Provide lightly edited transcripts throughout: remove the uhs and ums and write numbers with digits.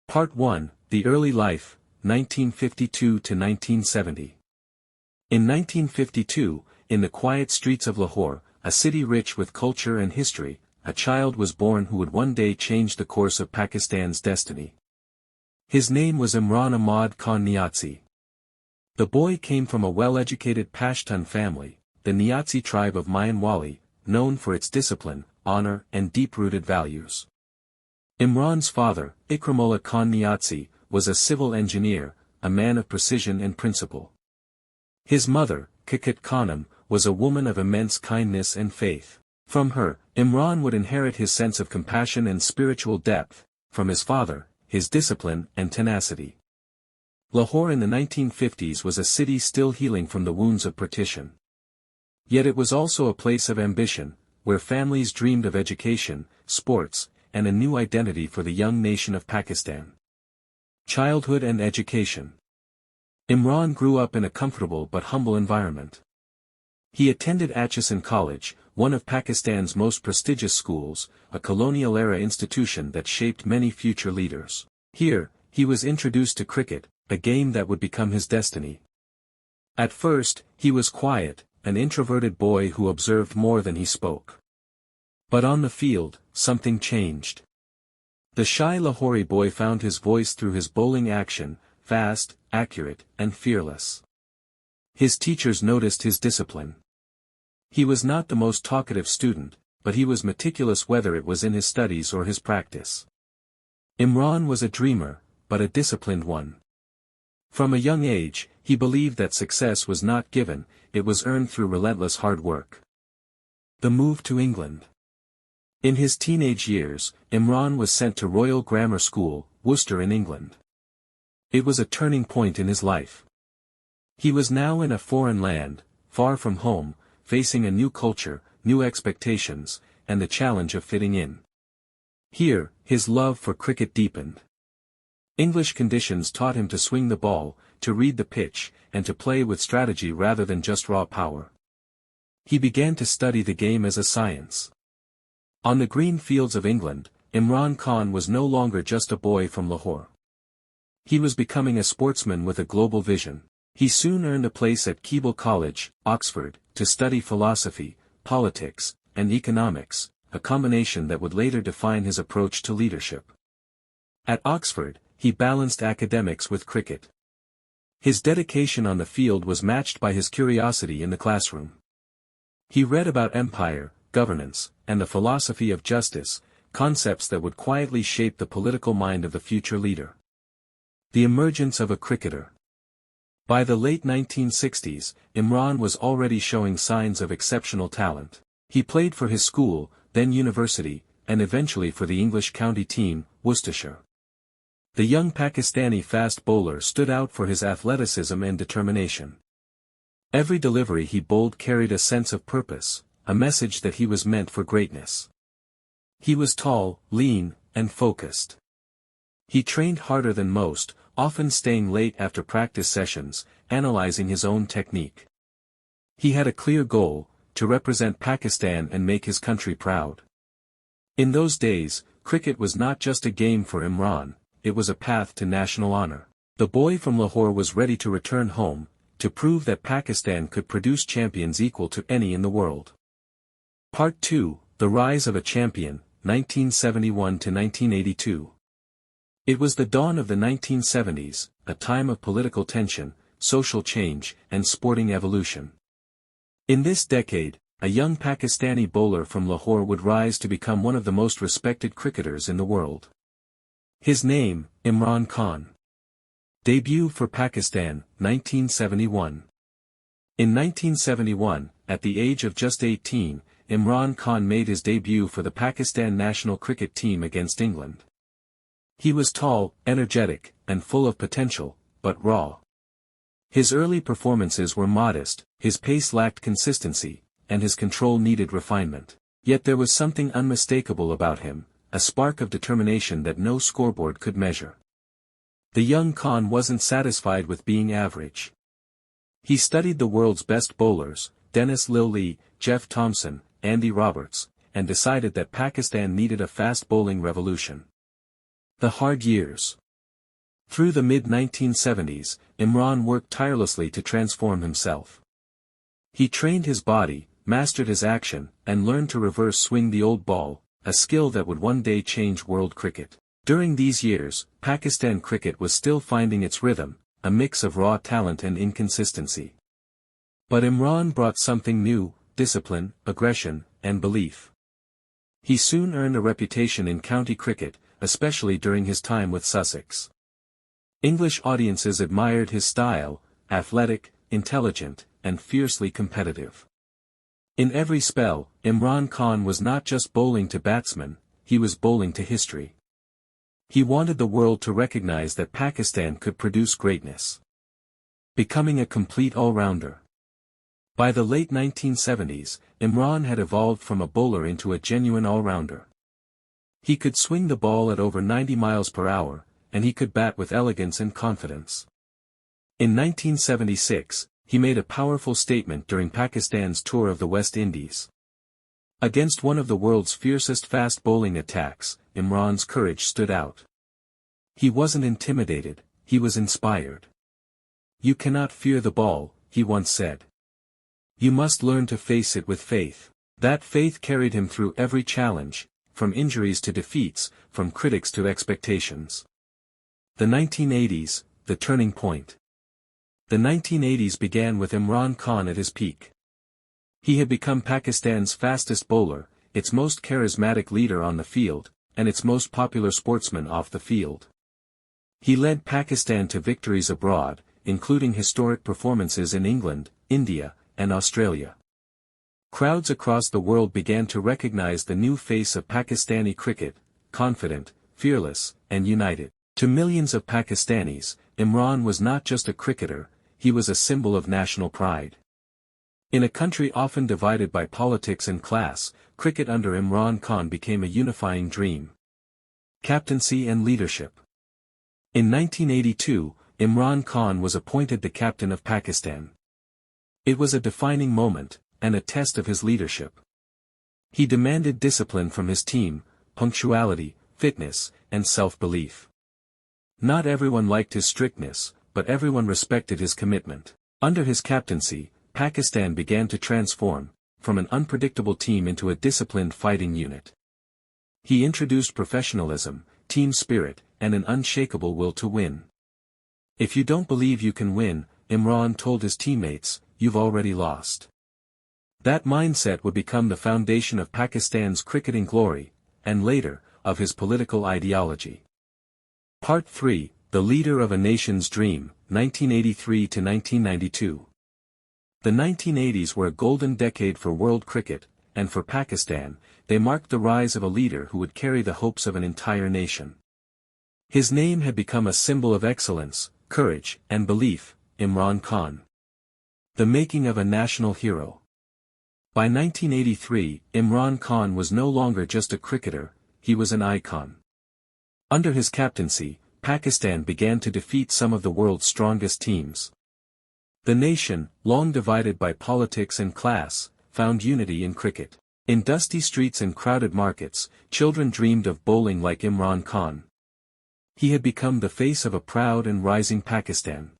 Part 1, The Early Life, 1952 to 1970. In 1952, in the quiet streets of Lahore, a city rich with culture and history, a child was born who would one day change the course of Pakistan's destiny. His name was Imran Khan Niazi. The boy came from a well-educated Pashtun family, the Niazi tribe of Mayanwali, known for its discipline, honor, and deep-rooted values. Imran's father, Ikramullah Khan Niazi, was a civil engineer, a man of precision and principle. His mother, Khanum, was a woman of immense kindness and faith. From her, Imran would inherit his sense of compassion and spiritual depth, from his father, his discipline and tenacity. Lahore in the 1950s was a city still healing from the wounds of partition. Yet it was also a place of ambition, where families dreamed of education, sports, and a new identity for the young nation of Pakistan. Childhood and education. Imran grew up in a comfortable but humble environment. He attended Atchison College, one of Pakistan's most prestigious schools, a colonial-era institution that shaped many future leaders. Here, he was introduced to cricket, a game that would become his destiny. At first, he was quiet, an introverted boy who observed more than he spoke. But on the field, something changed. The shy Lahori boy found his voice through his bowling action, fast, accurate, and fearless. His teachers noticed his discipline. He was not the most talkative student, but he was meticulous whether it was in his studies or his practice. Imran was a dreamer, but a disciplined one. From a young age, he believed that success was not given, it was earned through relentless hard work. The move to England. In his teenage years, Imran was sent to Royal Grammar School, Worcester in England. It was a turning point in his life. He was now in a foreign land, far from home, facing a new culture, new expectations, and the challenge of fitting in. Here, his love for cricket deepened. English conditions taught him to swing the ball, to read the pitch, and to play with strategy rather than just raw power. He began to study the game as a science. On the green fields of England, Imran Khan was no longer just a boy from Lahore. He was becoming a sportsman with a global vision. He soon earned a place at Keble College, Oxford, to study philosophy, politics, and economics, a combination that would later define his approach to leadership. At Oxford, he balanced academics with cricket. His dedication on the field was matched by his curiosity in the classroom. He read about empire, governance, and the philosophy of justice, concepts that would quietly shape the political mind of the future leader. The emergence of a cricketer. By the late 1960s, Imran was already showing signs of exceptional talent. He played for his school, then university, and eventually for the English county team, Worcestershire. The young Pakistani fast bowler stood out for his athleticism and determination. Every delivery he bowled carried a sense of purpose, a message that he was meant for greatness. He was tall, lean, and focused. He trained harder than most, often staying late after practice sessions, analyzing his own technique. He had a clear goal, to represent Pakistan and make his country proud. In those days, cricket was not just a game for Imran, it was a path to national honor. The boy from Lahore was ready to return home, to prove that Pakistan could produce champions equal to any in the world. Part 2, The Rise of a Champion, 1971 to 1982. It was the dawn of the 1970s, a time of political tension, social change, and sporting evolution. In this decade, a young Pakistani bowler from Lahore would rise to become one of the most respected cricketers in the world. His name, Imran Khan. Debut for Pakistan, 1971. In 1971, at the age of just 18, Imran Khan made his debut for the Pakistan national cricket team against England. He was tall, energetic, and full of potential, but raw. His early performances were modest, his pace lacked consistency, and his control needed refinement. Yet there was something unmistakable about him, a spark of determination that no scoreboard could measure. The young Khan wasn't satisfied with being average. He studied the world's best bowlers, Dennis Lillee, Jeff Thomson, Andy Roberts, and decided that Pakistan needed a fast bowling revolution. The hard years. Through the mid-1970s, Imran worked tirelessly to transform himself. He trained his body, mastered his action, and learned to reverse swing the old ball, a skill that would one day change world cricket. During these years, Pakistan cricket was still finding its rhythm, a mix of raw talent and inconsistency. But Imran brought something new: discipline, aggression, and belief. He soon earned a reputation in county cricket, especially during his time with Sussex. English audiences admired his style: athletic, intelligent, and fiercely competitive. In every spell, Imran Khan was not just bowling to batsmen, he was bowling to history. He wanted the world to recognize that Pakistan could produce greatness. Becoming a complete all-rounder. By the late 1970s, Imran had evolved from a bowler into a genuine all-rounder. He could swing the ball at over 90 miles per hour, and he could bat with elegance and confidence. In 1976, he made a powerful statement during Pakistan's tour of the West Indies. Against one of the world's fiercest fast bowling attacks, Imran's courage stood out. He wasn't intimidated, he was inspired. "You cannot fear the ball," he once said. "You must learn to face it with faith." That faith carried him through every challenge, from injuries to defeats, from critics to expectations. The 1980s, the turning point. The 1980s began with Imran Khan at his peak. He had become Pakistan's fastest bowler, its most charismatic leader on the field, and its most popular sportsman off the field. He led Pakistan to victories abroad, including historic performances in England, India, and Australia. Crowds across the world began to recognize the new face of Pakistani cricket: confident, fearless, and united. To millions of Pakistanis, Imran was not just a cricketer, he was a symbol of national pride. In a country often divided by politics and class, cricket under Imran Khan became a unifying dream. Captaincy and leadership. In 1982, Imran Khan was appointed the captain of Pakistan. It was a defining moment, and a test of his leadership. He demanded discipline from his team, punctuality, fitness, and self-belief. Not everyone liked his strictness, but everyone respected his commitment. Under his captaincy, Pakistan began to transform, from an unpredictable team into a disciplined fighting unit. He introduced professionalism, team spirit, and an unshakable will to win. "If you don't believe you can win," Imran told his teammates, "you've already lost." That mindset would become the foundation of Pakistan's cricketing glory, and later, of his political ideology. Part 3, The Leader of a Nation's Dream, 1983 to 1992. The 1980s were a golden decade for world cricket, and for Pakistan, they marked the rise of a leader who would carry the hopes of an entire nation. His name had become a symbol of excellence, courage, and belief: Imran Khan. The making of a national hero. By 1983, Imran Khan was no longer just a cricketer, he was an icon. Under his captaincy, Pakistan began to defeat some of the world's strongest teams. The nation, long divided by politics and class, found unity in cricket. In dusty streets and crowded markets, children dreamed of bowling like Imran Khan. He had become the face of a proud and rising Pakistan.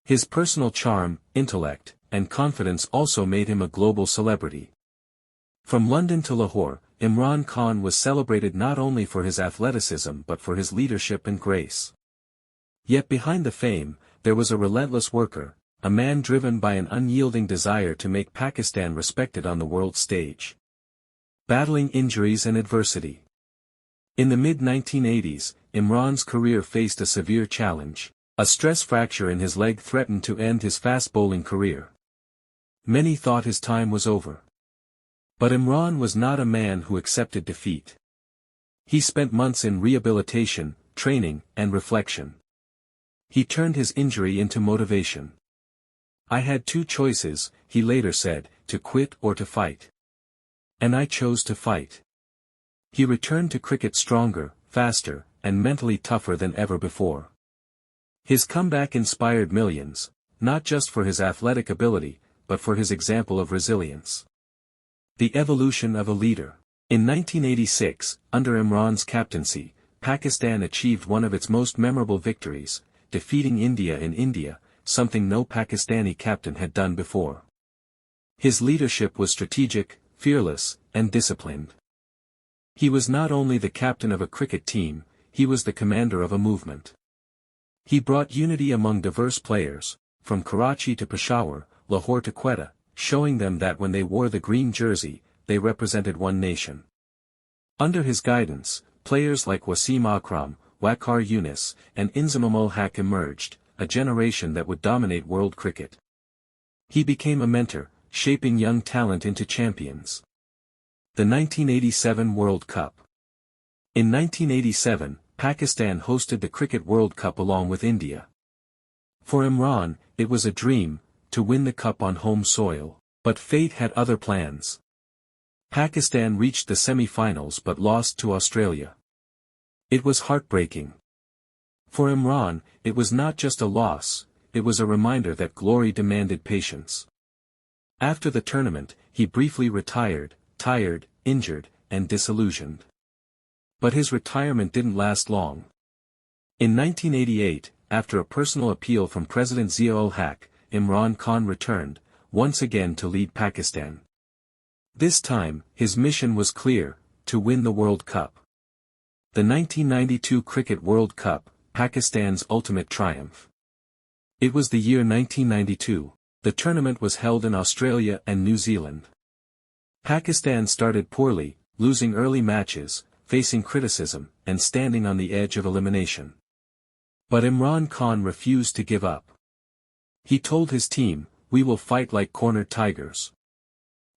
His personal charm, intellect, and confidence also made him a global celebrity. From London to Lahore, Imran Khan was celebrated not only for his athleticism but for his leadership and grace. Yet behind the fame, there was a relentless worker, a man driven by an unyielding desire to make Pakistan respected on the world stage. Battling injuries and adversity. In the mid-1980s, Imran's career faced a severe challenge. A stress fracture in his leg threatened to end his fast bowling career. Many thought his time was over. But Imran was not a man who accepted defeat. He spent months in rehabilitation, training, and reflection. He turned his injury into motivation. "I had two choices," he later said, "to quit or to fight. And I chose to fight." He returned to cricket stronger, faster, and mentally tougher than ever before. His comeback inspired millions, not just for his athletic ability, but for his example of resilience. The evolution of a leader. In 1986, under Imran's captaincy, Pakistan achieved one of its most memorable victories, defeating India in India, something no Pakistani captain had done before. His leadership was strategic, fearless, and disciplined. He was not only the captain of a cricket team, he was the commander of a movement. He brought unity among diverse players, from Karachi to Peshawar, Lahore to Quetta, showing them that when they wore the green jersey, they represented one nation. Under his guidance, players like Wasim Akram, Waqar Younis, and Inzamam ul Haq emerged, a generation that would dominate world cricket. He became a mentor, shaping young talent into champions. The 1987 World Cup. In 1987, Pakistan hosted the Cricket World Cup along with India. For Imran, it was a dream, to win the cup on home soil, but fate had other plans. Pakistan reached the semi-finals but lost to Australia. It was heartbreaking. For Imran, it was not just a loss, it was a reminder that glory demanded patience. After the tournament, he briefly retired, tired, injured, and disillusioned. But his retirement didn't last long. In 1988, after a personal appeal from President Zia-ul-Haq, Imran Khan returned, once again to lead Pakistan. This time, his mission was clear, to win the World Cup. The 1992 Cricket World Cup, Pakistan's ultimate triumph. It was the year 1992, the tournament was held in Australia and New Zealand. Pakistan started poorly, losing early matches, facing criticism, and standing on the edge of elimination. But Imran Khan refused to give up. He told his team, "We will fight like cornered tigers."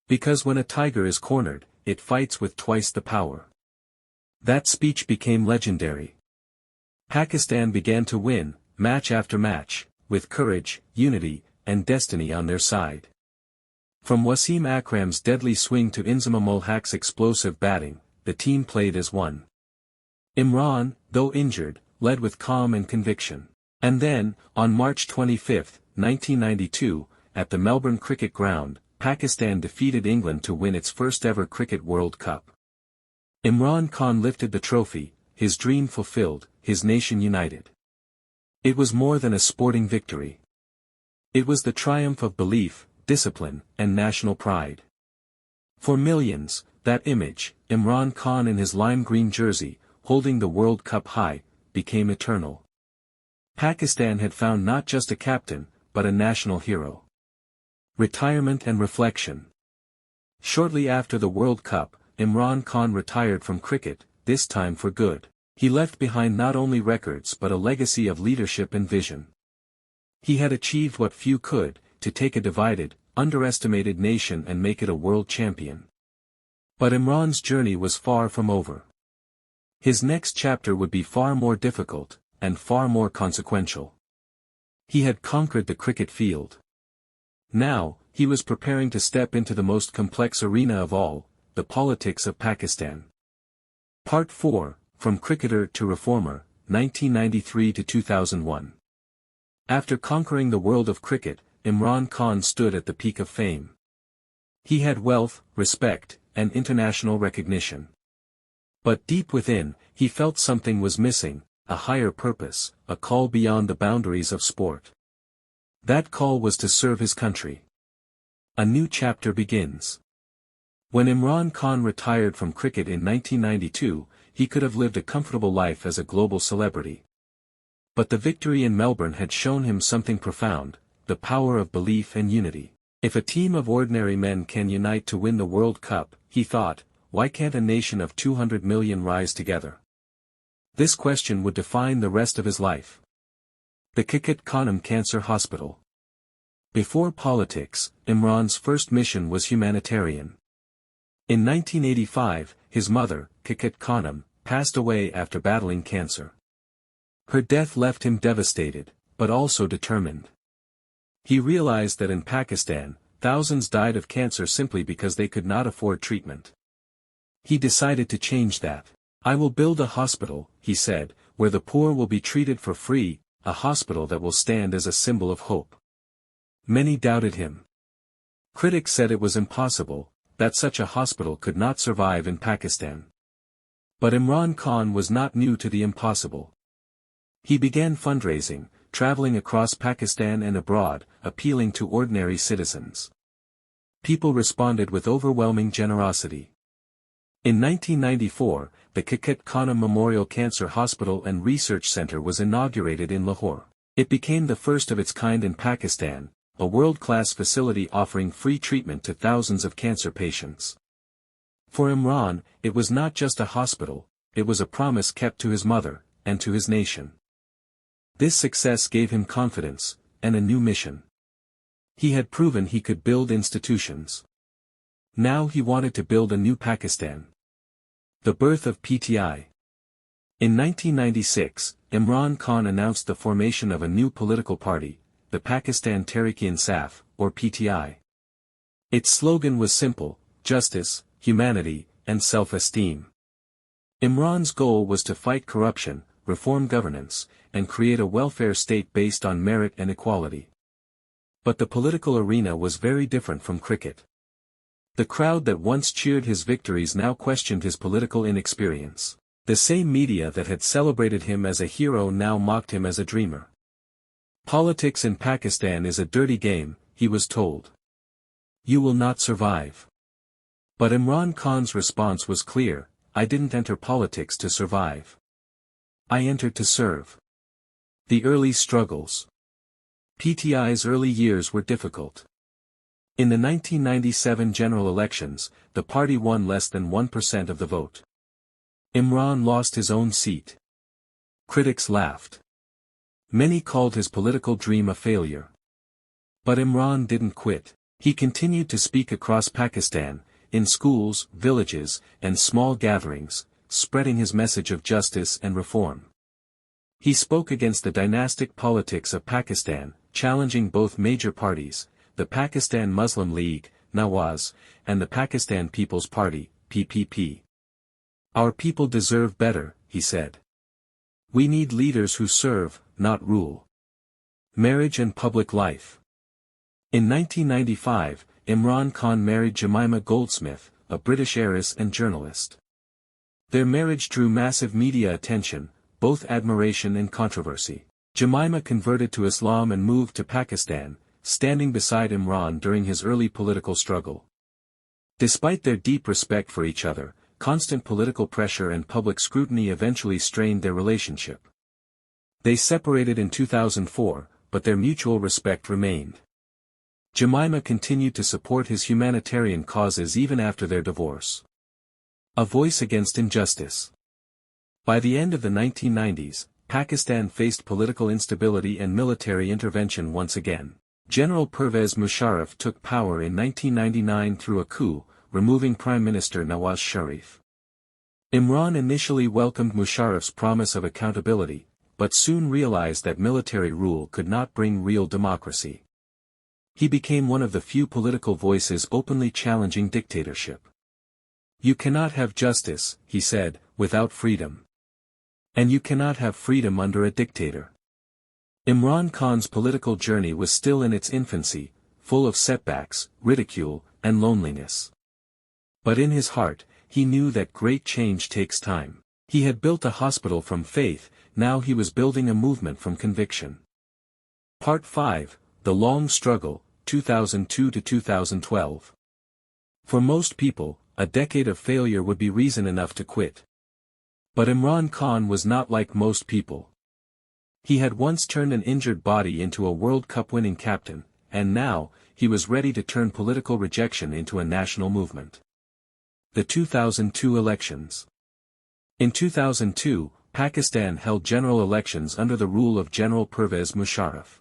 Because when a tiger is cornered, it fights with twice the power. That speech became legendary. Pakistan began to win, match after match, with courage, unity, and destiny on their side. From Wasim Akram's deadly swing to Inzamam ul Haq's explosive batting, the team played as one. Imran, though injured, led with calm and conviction. And then, on March 25, 1992, at the Melbourne Cricket Ground, Pakistan defeated England to win its first-ever Cricket World Cup. Imran Khan lifted the trophy, his dream fulfilled, his nation united. It was more than a sporting victory. It was the triumph of belief, discipline, and national pride. For millions, that image, Imran Khan in his lime green jersey, holding the World Cup high, became eternal. Pakistan had found not just a captain, but a national hero. Retirement and reflection. Shortly after the World Cup, Imran Khan retired from cricket, this time for good. He left behind not only records but a legacy of leadership and vision. He had achieved what few could, to take a divided, underestimated nation and make it a world champion. But Imran's journey was far from over. His next chapter would be far more difficult, and far more consequential. He had conquered the cricket field. Now, he was preparing to step into the most complex arena of all, the politics of Pakistan. Part 4, From Cricketer to Reformer, 1993 to 2001. After conquering the world of cricket, Imran Khan stood at the peak of fame. He had wealth, respect, and international recognition. But deep within, he felt something was missing, a higher purpose, a call beyond the boundaries of sport. That call was to serve his country. A new chapter begins. When Imran Khan retired from cricket in 1992, he could have lived a comfortable life as a global celebrity. But the victory in Melbourne had shown him something profound, the power of belief and unity. If a team of ordinary men can unite to win the World Cup, he thought, why can't a nation of 200 million rise together? This question would define the rest of his life. The Khanum Cancer Hospital. Before politics, Imran's first mission was humanitarian. In 1985, his mother, Khanum, passed away after battling cancer. Her death left him devastated, but also determined. He realized that in Pakistan, thousands died of cancer simply because they could not afford treatment. He decided to change that. "I will build a hospital," he said, "where the poor will be treated for free, a hospital that will stand as a symbol of hope." Many doubted him. Critics said it was impossible, that such a hospital could not survive in Pakistan. But Imran Khan was not new to the impossible. He began fundraising, traveling across Pakistan and abroad, appealing to ordinary citizens. People responded with overwhelming generosity. In 1994, the Khanum Memorial Cancer Hospital and Research Center was inaugurated in Lahore. It became the first of its kind in Pakistan, a world-class facility offering free treatment to thousands of cancer patients. For Imran, it was not just a hospital, it was a promise kept to his mother, and to his nation. This success gave him confidence, and a new mission. He had proven he could build institutions. Now he wanted to build a new Pakistan. The birth of PTI. In 1996, Imran Khan announced the formation of a new political party, the Pakistan Tehreek-e-Insaf, or PTI. Its slogan was simple: justice, humanity, and self-esteem. Imran's goal was to fight corruption, reform governance, and create a welfare state based on merit and equality. But the political arena was very different from cricket. The crowd that once cheered his victories now questioned his political inexperience. The same media that had celebrated him as a hero now mocked him as a dreamer. Politics in Pakistan is a dirty game, he was told. You will not survive. But Imran Khan's response was clear: I didn't enter politics to survive. I entered to serve. The early struggles. PTI's early years were difficult. In the 1997 general elections, the party won less than 1% of the vote. Imran lost his own seat. Critics laughed. Many called his political dream a failure. But Imran didn't quit. He continued to speak across Pakistan, in schools, villages, and small gatherings, spreading his message of justice and reform. He spoke against the dynastic politics of Pakistan, challenging both major parties, the Pakistan Muslim League, Nawaz, and the Pakistan People's Party, PPP. Our people deserve better, he said. We need leaders who serve, not rule. Marriage and public life. In 1995, Imran Khan married Jemima Goldsmith, a British heiress and journalist. Their marriage drew massive media attention, both admiration and controversy. Jemima converted to Islam and moved to Pakistan, standing beside Imran during his early political struggle. Despite their deep respect for each other, constant political pressure and public scrutiny eventually strained their relationship. They separated in 2004, but their mutual respect remained. Jemima continued to support his humanitarian causes even after their divorce. A voice against injustice. By the end of the 1990s, Pakistan faced political instability and military intervention once again. General Pervez Musharraf took power in 1999 through a coup, removing Prime Minister Nawaz Sharif. Imran initially welcomed Musharraf's promise of accountability, but soon realized that military rule could not bring real democracy. He became one of the few political voices openly challenging dictatorship. You cannot have justice, he said, without freedom. And you cannot have freedom under a dictator. Imran Khan's political journey was still in its infancy, full of setbacks, ridicule, and loneliness. But in his heart, he knew that great change takes time. He had built a hospital from faith, now he was building a movement from conviction. Part 5, The Long Struggle, 2002 to 2012. For most people, a decade of failure would be reason enough to quit. But Imran Khan was not like most people. He had once turned an injured body into a World Cup winning captain, and now, he was ready to turn political rejection into a national movement. The 2002 elections. In 2002, Pakistan held general elections under the rule of General Pervez Musharraf.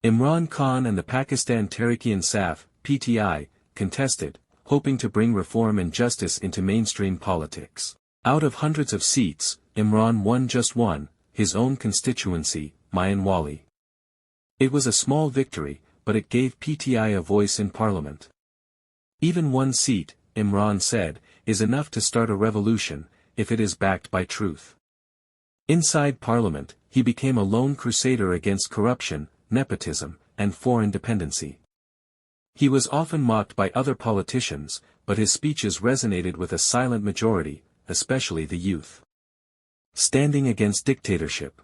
Imran Khan and the Pakistan Tehreek-e-Insaf, PTI, contested, hoping to bring reform and justice into mainstream politics. Out of hundreds of seats, Imran won just one, his own constituency, Mayanwali. It was a small victory, but it gave PTI a voice in parliament. Even one seat, Imran said, is enough to start a revolution, if it is backed by truth. Inside parliament, he became a lone crusader against corruption, nepotism, and foreign dependency. He was often mocked by other politicians, but his speeches resonated with a silent majority, especially the youth. Standing against dictatorship.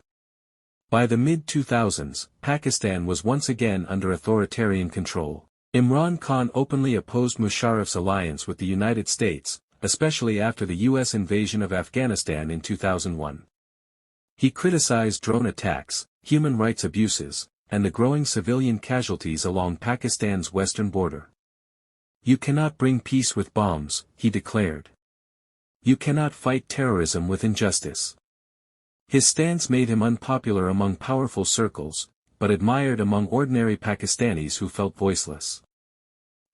By the mid-2000s, Pakistan was once again under authoritarian control. Imran Khan openly opposed Musharraf's alliance with the United States, especially after the U.S. invasion of Afghanistan in 2001. He criticized drone attacks, human rights abuses, and the growing civilian casualties along Pakistan's western border. "You cannot bring peace with bombs," he declared. "You cannot fight terrorism with injustice." His stance made him unpopular among powerful circles, but admired among ordinary Pakistanis who felt voiceless.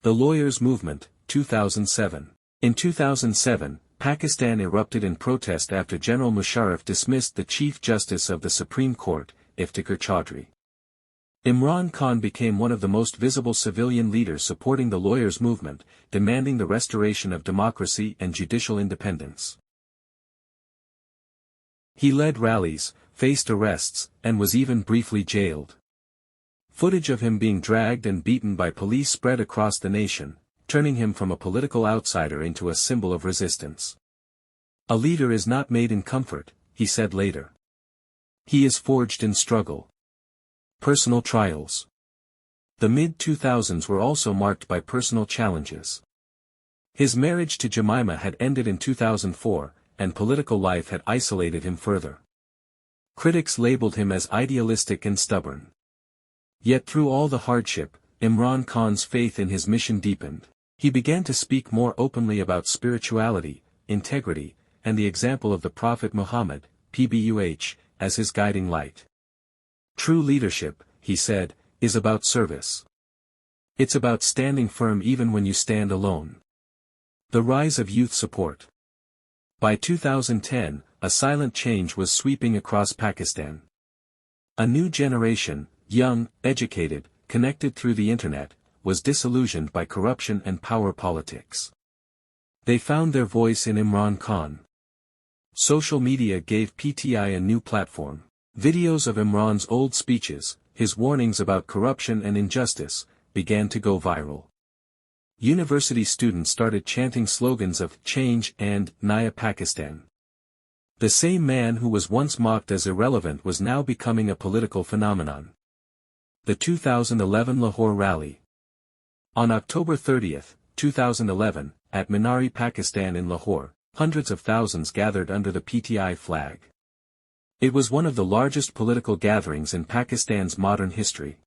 The Lawyers' Movement, 2007. In 2007, Pakistan erupted in protest after General Musharraf dismissed the Chief Justice of the Supreme Court, Iftikhar Chaudhry. Imran Khan became one of the most visible civilian leaders supporting the Lawyers' Movement, demanding the restoration of democracy and judicial independence. He led rallies, faced arrests, and was even briefly jailed. Footage of him being dragged and beaten by police spread across the nation, turning him from a political outsider into a symbol of resistance. "A leader is not made in comfort," he said later. "He is forged in struggle." Personal trials. The mid-2000s were also marked by personal challenges. His marriage to Jemima had ended in 2004, and political life had isolated him further. Critics labeled him as idealistic and stubborn. Yet through all the hardship, Imran Khan's faith in his mission deepened. He began to speak more openly about spirituality, integrity, and the example of the Prophet Muhammad, PBUH, as his guiding light. "True leadership," he said, "is about service. It's about standing firm even when you stand alone." The rise of youth support. By 2010, a silent change was sweeping across Pakistan. A new generation, young, educated, connected through the internet, was disillusioned by corruption and power politics. They found their voice in Imran Khan. Social media gave PTI a new platform. Videos of Imran's old speeches, his warnings about corruption and injustice, began to go viral. University students started chanting slogans of "Change" and "Naya Pakistan." The same man who was once mocked as irrelevant was now becoming a political phenomenon. The 2011 Lahore Rally. On October 30, 2011, at Minari Pakistan in Lahore, hundreds of thousands gathered under the PTI flag. It was one of the largest political gatherings in Pakistan's modern history.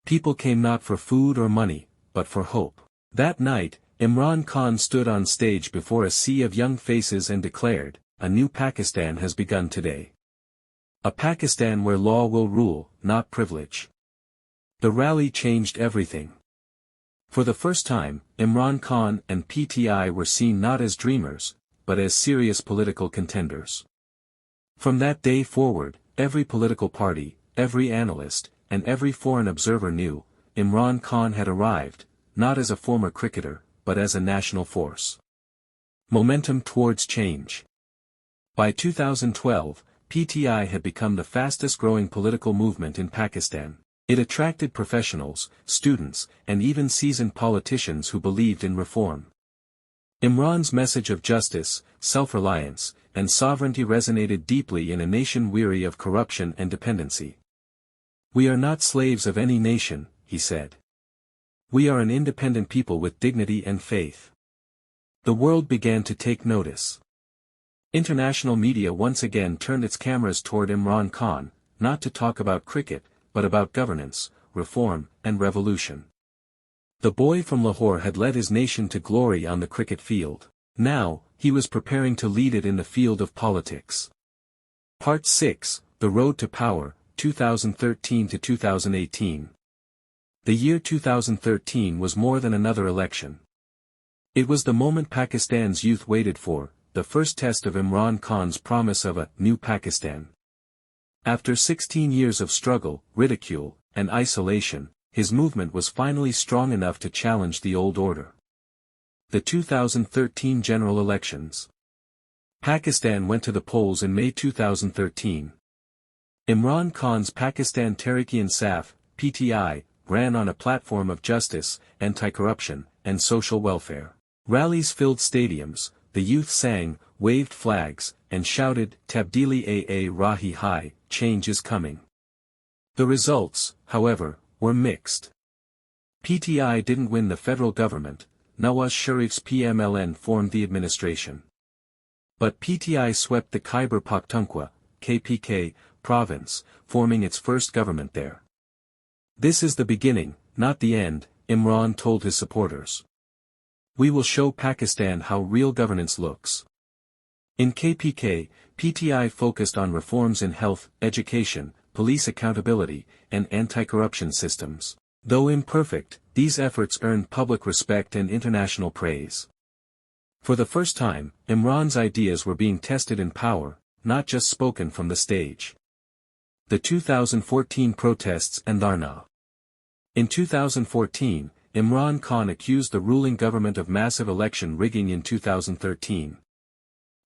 People came not for food or money, but for hope. That night, Imran Khan stood on stage before a sea of young faces and declared, "A new Pakistan has begun today. A Pakistan where law will rule, not privilege." The rally changed everything. For the first time, Imran Khan and PTI were seen not as dreamers, but as serious political contenders. From that day forward, every political party, every analyst, and every foreign observer knew, Imran Khan had arrived, not as a former cricketer, but as a national force. Momentum towards change. By 2012, PTI had become the fastest-growing political movement in Pakistan. It attracted professionals, students, and even seasoned politicians who believed in reform. Imran's message of justice, self-reliance, and sovereignty resonated deeply in a nation weary of corruption and dependency. "We are not slaves of any nation," he said. "We are an independent people with dignity and faith." The world began to take notice. International media once again turned its cameras toward Imran Khan, not to talk about cricket, but about governance, reform, and revolution. The boy from Lahore had led his nation to glory on the cricket field. Now, he was preparing to lead it in the field of politics. Part 6, The Road to Power, 2013 to 2018. The year 2013 was more than another election. It was the moment Pakistan's youth waited for, the first test of Imran Khan's promise of a new Pakistan. After 16 years of struggle, ridicule, and isolation, his movement was finally strong enough to challenge the old order. The 2013 general elections. Pakistan went to the polls in May 2013. Imran Khan's Pakistan Tehreek-e-Insaf, PTI, ran on a platform of justice, anti-corruption, and social welfare. Rallies filled stadiums, the youth sang, waved flags, and shouted, "Tabdili aa rahi hai, change is coming." The results, however, were mixed. PTI didn't win the federal government. Nawaz Sharif's PMLN formed the administration. But PTI swept the Khyber Pakhtunkhwa (KPK) province, forming its first government there. "This is the beginning, not the end," Imran told his supporters. "We will show Pakistan how real governance looks." In KPK, PTI focused on reforms in health, education, police accountability, and anti-corruption systems. Though imperfect, these efforts earned public respect and international praise. For the first time, Imran's ideas were being tested in power, not just spoken from the stage. The 2014 protests and Dharna. In 2014, Imran Khan accused the ruling government of massive election rigging in 2013.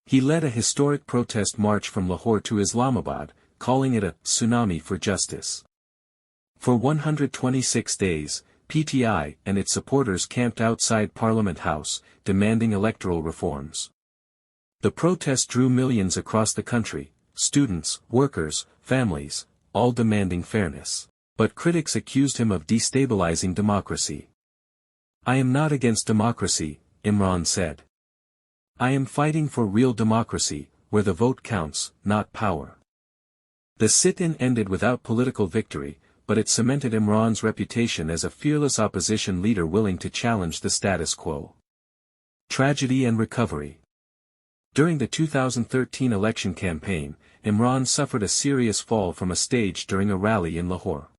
He led a historic protest march from Lahore to Islamabad, calling it a tsunami for justice. For 126 days, PTI and its supporters camped outside Parliament House, demanding electoral reforms. The protest drew millions across the country, students, workers, families, all demanding fairness. But critics accused him of destabilizing democracy. "I am not against democracy," Imran said. "I am fighting for real democracy, where the vote counts, not power." The sit-in ended without political victory, but it cemented Imran's reputation as a fearless opposition leader willing to challenge the status quo. Tragedy and recovery. During the 2013 election campaign, Imran suffered a serious fall from a stage during a rally in Lahore.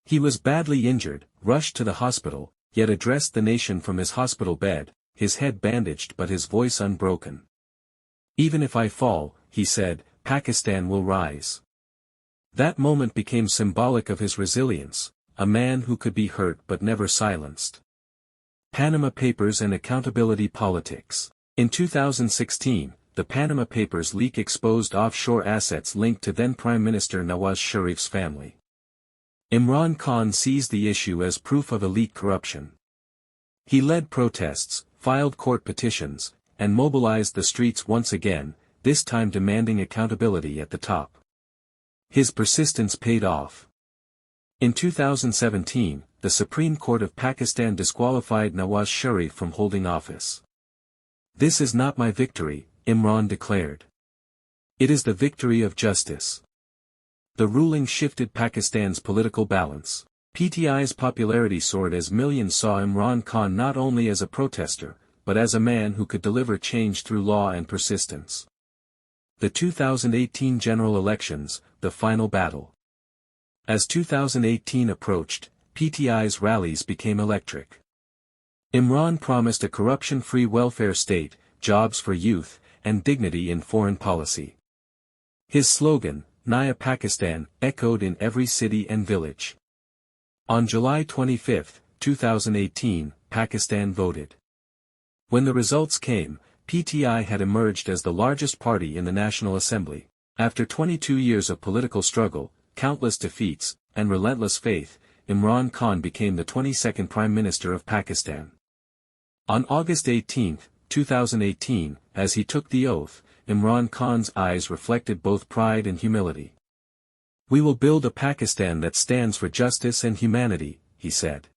He was badly injured, rushed to the hospital, yet addressed the nation from his hospital bed, his head bandaged but his voice unbroken. "Even if I fall," he said, "Pakistan will rise." That moment became symbolic of his resilience, a man who could be hurt but never silenced. Panama Papers and accountability politics. In 2016, the Panama Papers leak exposed offshore assets linked to then Prime Minister Nawaz Sharif's family. Imran Khan seized the issue as proof of elite corruption. He led protests, filed court petitions, and mobilized the streets once again, this time demanding accountability at the top. His persistence paid off. In 2017, the Supreme Court of Pakistan disqualified Nawaz Sharif from holding office. "This is not my victory," Imran declared. "It is the victory of justice." The ruling shifted Pakistan's political balance. PTI's popularity soared as millions saw Imran Khan not only as a protester, but as a man who could deliver change through law and persistence. The 2018 general elections, the final battle. As 2018 approached, PTI's rallies became electric. Imran promised a corruption-free welfare state, jobs for youth, and dignity in foreign policy. His slogan, "Naya Pakistan," echoed in every city and village. On July 25, 2018, Pakistan voted. When the results came, PTI had emerged as the largest party in the National Assembly. After 22 years of political struggle, countless defeats, and relentless faith, Imran Khan became the 22nd Prime Minister of Pakistan. On August 18, 2018, as he took the oath, Imran Khan's eyes reflected both pride and humility. "We will build a Pakistan that stands for justice and humanity," he said.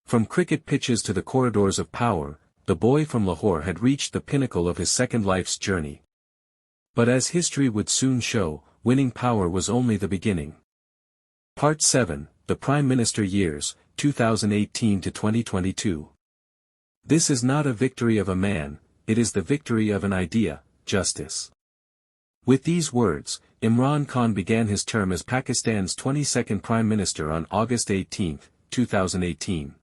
From cricket pitches to the corridors of power, the boy from Lahore had reached the pinnacle of his second life's journey. But as history would soon show, winning power was only the beginning. Part 7, The Prime Minister Years, 2018 to 2022. This is not a victory of a man, it is the victory of an idea, justice. With these words, Imran Khan began his term as Pakistan's 22nd Prime Minister on August 18, 2018.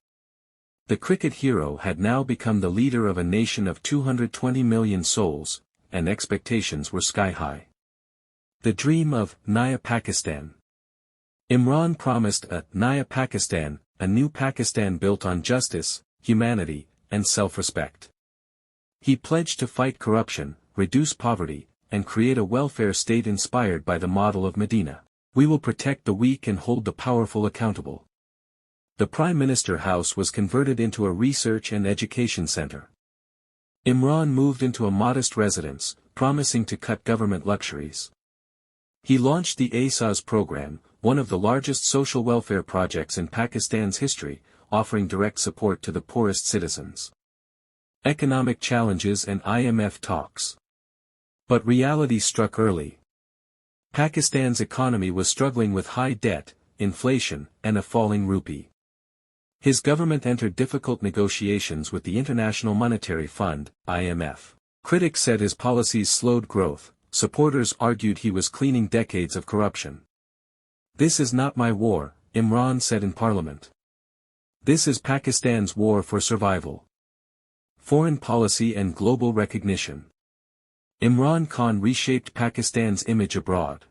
The cricket hero had now become the leader of a nation of 220 million souls, and expectations were sky-high. The dream of Naya Pakistan. Imran promised a Naya Pakistan, a new Pakistan built on justice, humanity, and self-respect. He pledged to fight corruption, reduce poverty, and create a welfare state inspired by the model of Medina. "We will protect the weak and hold the powerful accountable." The Prime Minister House was converted into a research and education center. Imran moved into a modest residence, promising to cut government luxuries. He launched the ASAS program, one of the largest social welfare projects in Pakistan's history, offering direct support to the poorest citizens. Economic challenges and IMF talks. But reality struck early. Pakistan's economy was struggling with high debt, inflation, and a falling rupee. His government entered difficult negotiations with the International Monetary Fund, IMF. Critics said his policies slowed growth, supporters argued he was cleaning decades of corruption. "This is not my war," Imran said in parliament. "This is Pakistan's war for survival." Foreign policy and global recognition. Imran Khan reshaped Pakistan's image abroad.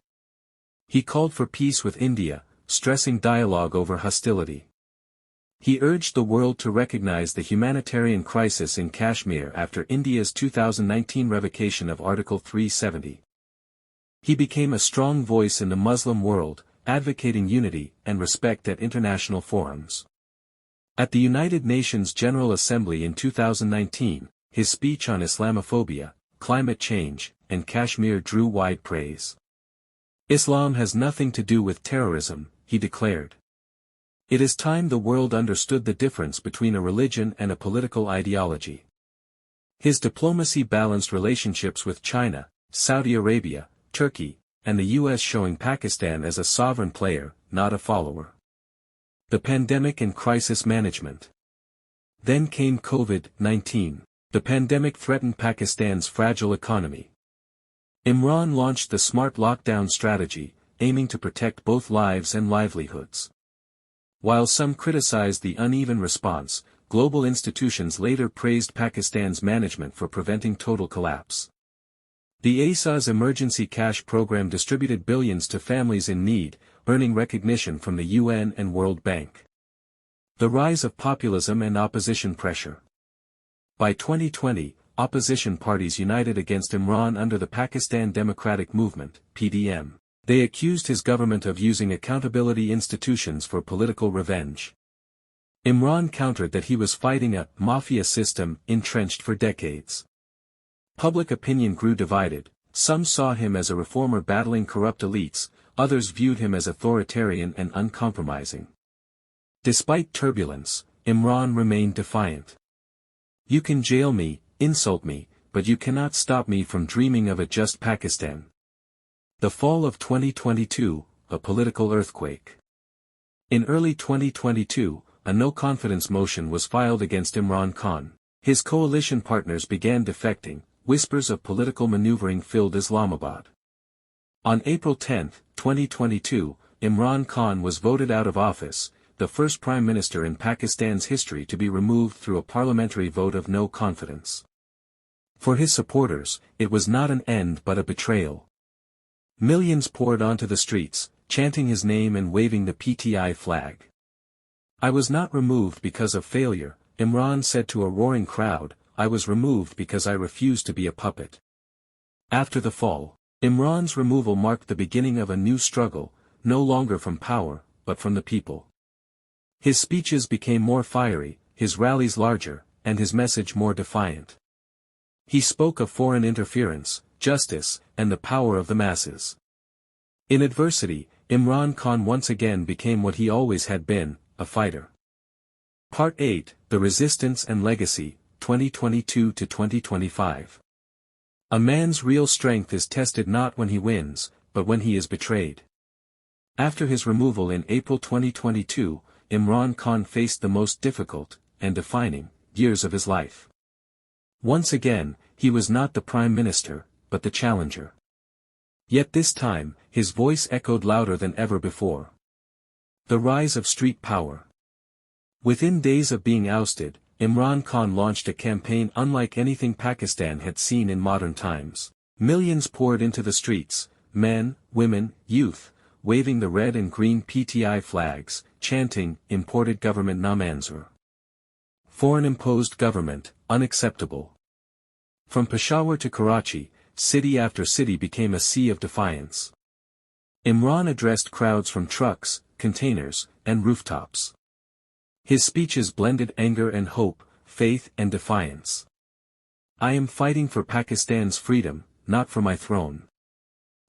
He called for peace with India, stressing dialogue over hostility. He urged the world to recognize the humanitarian crisis in Kashmir after India's 2019 revocation of Article 370. He became a strong voice in the Muslim world, advocating unity and respect at international forums. At the United Nations General Assembly in 2019, his speech on Islamophobia, climate change, and Kashmir drew wide praise. "Islam has nothing to do with terrorism," he declared. "It is time the world understood the difference between a religion and a political ideology." His diplomacy balanced relationships with China, Saudi Arabia, Turkey, and the US, showing Pakistan as a sovereign player, not a follower. The pandemic and crisis management. Then came COVID-19. The pandemic threatened Pakistan's fragile economy. Imran launched the smart lockdown strategy, aiming to protect both lives and livelihoods. While some criticized the uneven response, global institutions later praised Pakistan's management for preventing total collapse. The ASA's emergency cash program distributed billions to families in need, earning recognition from the UN and World Bank. The rise of populism and opposition pressure. By 2020, opposition parties united against Imran under the Pakistan Democratic Movement, PDM. They accused his government of using accountability institutions for political revenge. Imran countered that he was fighting a mafia system entrenched for decades. Public opinion grew divided. Some saw him as a reformer battling corrupt elites, others viewed him as authoritarian and uncompromising. Despite turbulence, Imran remained defiant. "You can jail me, insult me, but you cannot stop me from dreaming of a just Pakistan." The fall of 2022, a political earthquake. In early 2022, a no-confidence motion was filed against Imran Khan. His coalition partners began defecting, whispers of political maneuvering filled Islamabad. On April 10, 2022, Imran Khan was voted out of office, the first prime minister in Pakistan's history to be removed through a parliamentary vote of no confidence. For his supporters, it was not an end but a betrayal. Millions poured onto the streets, chanting his name and waving the PTI flag. "I was not removed because of failure," Imran said to a roaring crowd, "I was removed because I refused to be a puppet." After the fall, Imran's removal marked the beginning of a new struggle, no longer from power, but from the people. His speeches became more fiery, his rallies larger, and his message more defiant. He spoke of foreign interference, justice, and the power of the masses. In adversity, Imran Khan once again became what he always had been, a fighter. Part 8, The Resistance and Legacy, 2022 to 2025. A man's real strength is tested not when he wins, but when he is betrayed. After his removal in April 2022, Imran Khan faced the most difficult, and defining, years of his life. Once again, he was not the prime minister, but the challenger. Yet this time, his voice echoed louder than ever before. The rise of street power. Within days of being ousted, Imran Khan launched a campaign unlike anything Pakistan had seen in modern times. Millions poured into the streets, men, women, youth, waving the red and green PTI flags, chanting, "Imported government na manzoor." Foreign-imposed government, unacceptable. From Peshawar to Karachi, city after city became a sea of defiance. Imran addressed crowds from trucks, containers, and rooftops. His speeches blended anger and hope, faith and defiance. "I am fighting for Pakistan's freedom, not for my throne."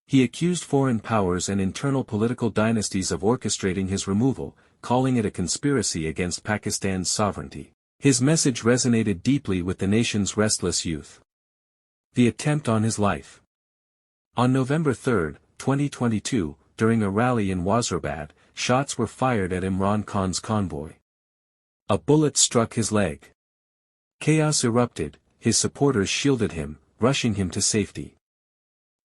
He accused foreign powers and internal political dynasties of orchestrating his removal, calling it a conspiracy against Pakistan's sovereignty. His message resonated deeply with the nation's restless youth. The attempt on his life. On November 3, 2022, during a rally in Wazirabad, shots were fired at Imran Khan's convoy. A bullet struck his leg. Chaos erupted, his supporters shielded him, rushing him to safety.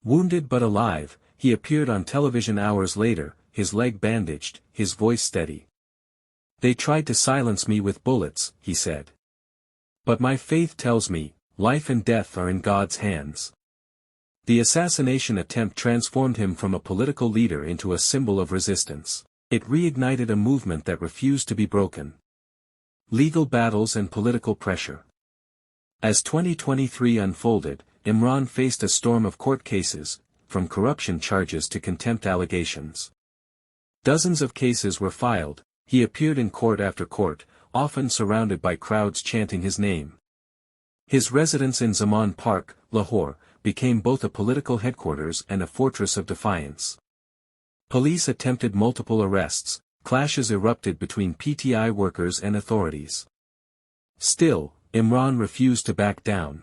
Wounded but alive, he appeared on television hours later, his leg bandaged, his voice steady. "They tried to silence me with bullets," he said. "But my faith tells me, life and death are in God's hands." The assassination attempt transformed him from a political leader into a symbol of resistance. It reignited a movement that refused to be broken. Legal battles and political pressure. As 2023 unfolded, Imran faced a storm of court cases, from corruption charges to contempt allegations. Dozens of cases were filed, he appeared in court after court, often surrounded by crowds chanting his name. His residence in Zaman Park, Lahore, became both a political headquarters and a fortress of defiance. Police attempted multiple arrests, clashes erupted between PTI workers and authorities. Still, Imran refused to back down.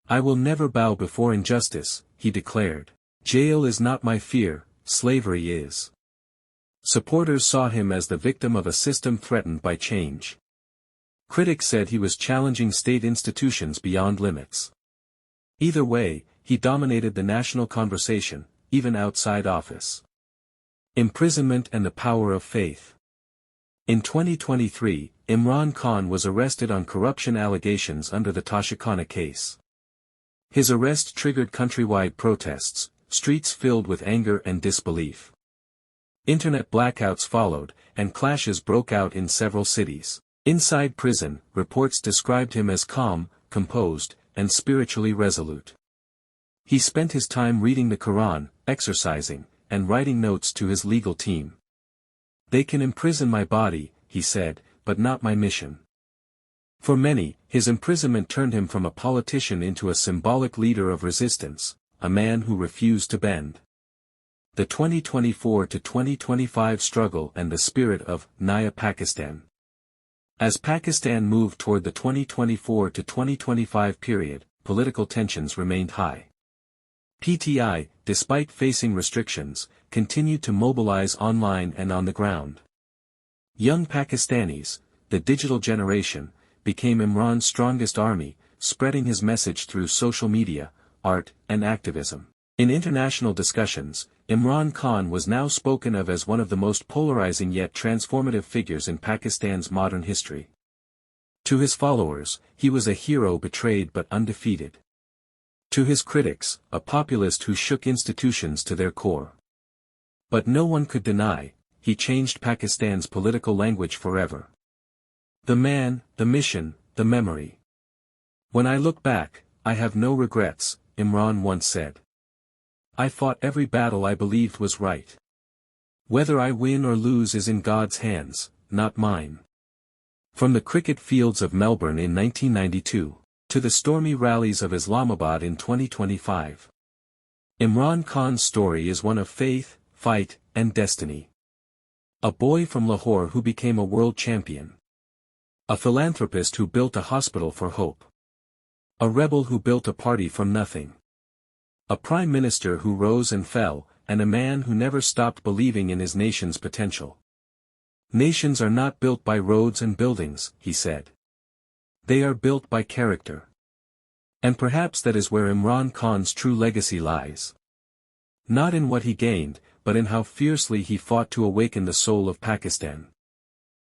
"I will never bow before injustice," he declared. "Jail is not my fear, slavery is." Supporters saw him as the victim of a system threatened by change. Critics said he was challenging state institutions beyond limits. Either way, he dominated the national conversation, even outside office. Imprisonment and the power of faith. In 2023, Imran Khan was arrested on corruption allegations under the Toshikana case. His arrest triggered countrywide protests, streets filled with anger and disbelief. Internet blackouts followed, and clashes broke out in several cities. Inside prison, reports described him as calm, composed, and spiritually resolute. He spent his time reading the Quran, exercising, and writing notes to his legal team. "They can imprison my body," he said, "but not my mission." For many, his imprisonment turned him from a politician into a symbolic leader of resistance, a man who refused to bend. The 2024 to 2025 struggle and the spirit of Naya Pakistan. As Pakistan moved toward the 2024 to 2025 period, political tensions remained high. PTI, despite facing restrictions, continued to mobilize online and on the ground. Young Pakistanis, the digital generation, became Imran's strongest army, spreading his message through social media, art, and activism. In international discussions, Imran Khan was now spoken of as one of the most polarizing yet transformative figures in Pakistan's modern history. To his followers, he was a hero betrayed but undefeated. To his critics, a populist who shook institutions to their core. But no one could deny, he changed Pakistan's political language forever. "The man, the mission, the memory. When I look back, I have no regrets," Imran once said. "I fought every battle I believed was right. Whether I win or lose is in God's hands, not mine." From the cricket fields of Melbourne in 1992, to the stormy rallies of Islamabad in 2025. Imran Khan's story is one of faith, fight, and destiny. A boy from Lahore who became a world champion. A philanthropist who built a hospital for hope. A rebel who built a party from nothing. A prime minister who rose and fell, and a man who never stopped believing in his nation's potential. "Nations are not built by roads and buildings," he said. "They are built by character." And perhaps that is where Imran Khan's true legacy lies. Not in what he gained, but in how fiercely he fought to awaken the soul of Pakistan.